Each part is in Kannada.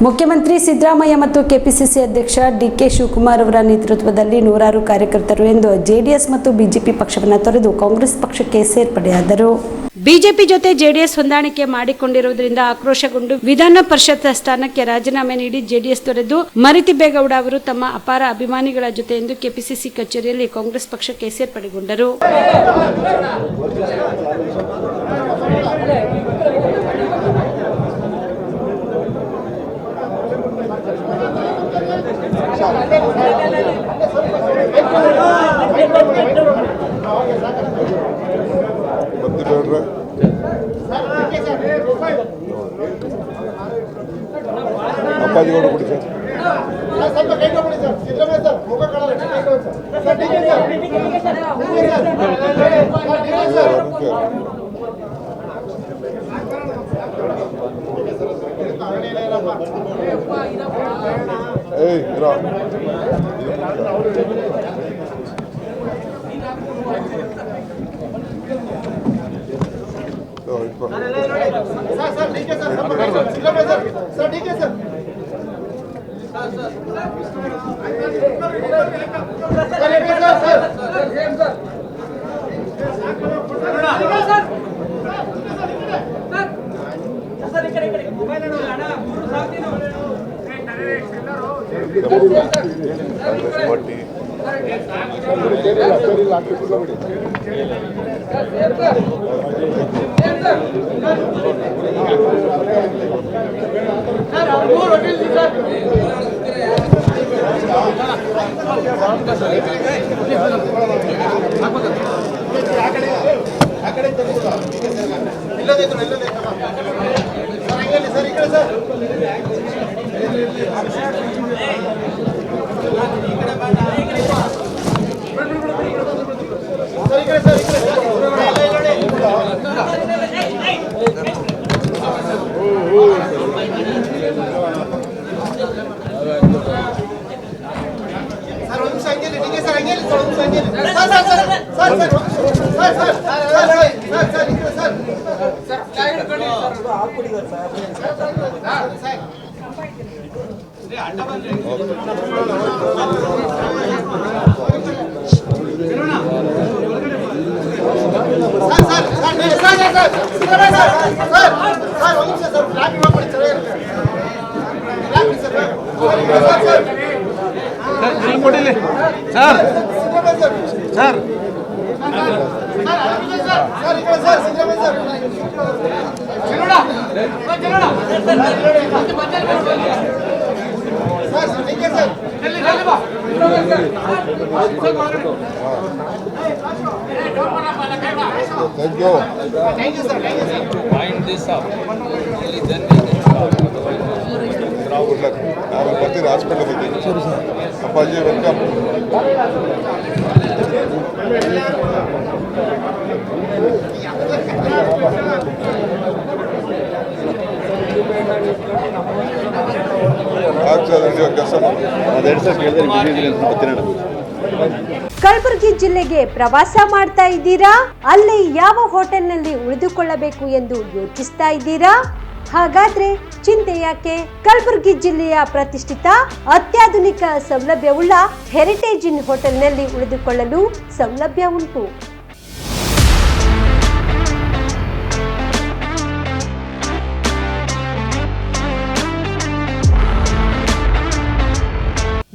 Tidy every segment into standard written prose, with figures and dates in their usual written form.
ಮುಖ್ಯಮಂತ್ರಿ ಸಿದ್ದರಾಮಯ್ಯ ಮತ್ತು ಕೆಪಿಸಿಸಿ ಅಧ್ಯಕ್ಷ ಡಿಕೆ ಶಿವಕುಮಾರ್ ಅವರ ನೇತೃತ್ವದಲ್ಲಿ ನೂರಾರು ಕಾರ್ಯಕರ್ತರು ಎಂದು ಜೆಡಿಎಸ್ ಮತ್ತು ಬಿಜೆಪಿ ಪಕ್ಷವನ್ನು ತೊರೆದು ಕಾಂಗ್ರೆಸ್ ಪಕ್ಷಕ್ಕೆ ಸೇರ್ಪಡೆಯಾದರು. ಬಿಜೆಪಿ ಜೊತೆ ಜೆಡಿಎಸ್ ಹೊಂದಾಣಿಕೆ ಮಾಡಿಕೊಂಡಿರುವುದರಿಂದ ಆಕ್ರೋಶಗೊಂಡು ವಿಧಾನ ಪರಿಷತ್ ಸ್ಥಾನಕ್ಕೆ ರಾಜೀನಾಮೆ ನೀಡಿ ಜೆಡಿಎಸ್ ತೊರೆದು ಮರಿತಿಬ್ಬೇಗೌಡ ಅವರು ತಮ್ಮ ಅಪಾರ ಅಭಿಮಾನಿಗಳ ಜೊತೆ ಎಂದು ಕೆಪಿಸಿಸಿ ಕಚೇರಿಯಲ್ಲಿ ಕಾಂಗ್ರೆಸ್ ಪಕ್ಷಕ್ಕೆ ಸೇರ್ಪಡೆಗೊಂಡರು. ಅಪ್ಪಾಜಿ ಗೌಡ ಕೊಡಿ ಸರ್. ಏಯ್ ಇರೋ ಬರ್ತೀನಿ ಹಾಸ್ಪಿಟಲ್ ಅಪ್ಪಾಜಿ ವೆಲ್ಕಮ್. ಕಲಬುರಗಿ ಜಿಲ್ಲೆಗೆ ಪ್ರವಾಸ ಮಾಡ್ತಾ ಇದ್ದೀರಾ? ಅಲ್ಲಿ ಯಾವ ಹೋಟೆಲ್ನಲ್ಲಿ ಉಳಿದುಕೊಳ್ಳಬೇಕು ಎಂದು ಯೋಚಿಸ್ತಾ ಇದ್ದೀರಾ? ಹಾಗಾದ್ರೆ ಚಿಂತೆ ಯಾಕೆ? ಕಲಬುರಗಿ ಜಿಲ್ಲೆಯ ಪ್ರತಿಷ್ಠಿತ ಅತ್ಯಾಧುನಿಕ ಸೌಲಭ್ಯವುಳ್ಳ ಹೆರಿಟೇಜ್ ಇನ್ ಹೋಟೆಲ್ನಲ್ಲಿ ಉಳಿದುಕೊಳ್ಳಲು ಸೌಲಭ್ಯ ಉಂಟು.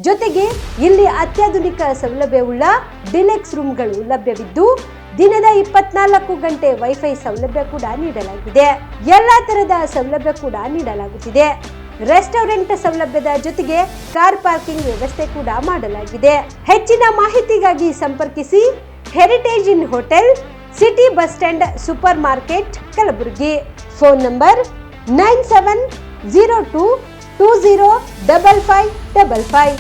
ಜೊತೆಗೆ ಇಲ್ಲಿ ಅತ್ಯಾಧುನಿಕ ಸೌಲಭ್ಯವುಳ್ಳ ಡಿಲೆಕ್ಸ್ ರೂಮ್ಗಳು ಲಭ್ಯವಿದ್ದು ದಿನದ 24 ಗಂಟೆ ವೈಫೈ ಸೌಲಭ್ಯ ಕೂಡ ನೀಡಲಾಗಿದೆ. ಎಲ್ಲಾ ತರದ ಸೌಲಭ್ಯ ಕೂಡ ನೀಡಲಾಗುತ್ತಿದೆ. ರೆಸ್ಟೋರೆಂಟ್ ಸೌಲಭ್ಯದ ಜೊತೆಗೆ ಕಾರ್ ಪಾರ್ಕಿಂಗ್ ವ್ಯವಸ್ಥೆ ಕೂಡ ಮಾಡಲಾಗಿದೆ. ಹೆಚ್ಚಿನ ಮಾಹಿತಿಗಾಗಿ ಸಂಪರ್ಕಿಸಿ heritage in hotel, city bus stand, super market, Kalaburagi. Phone number 9702205555.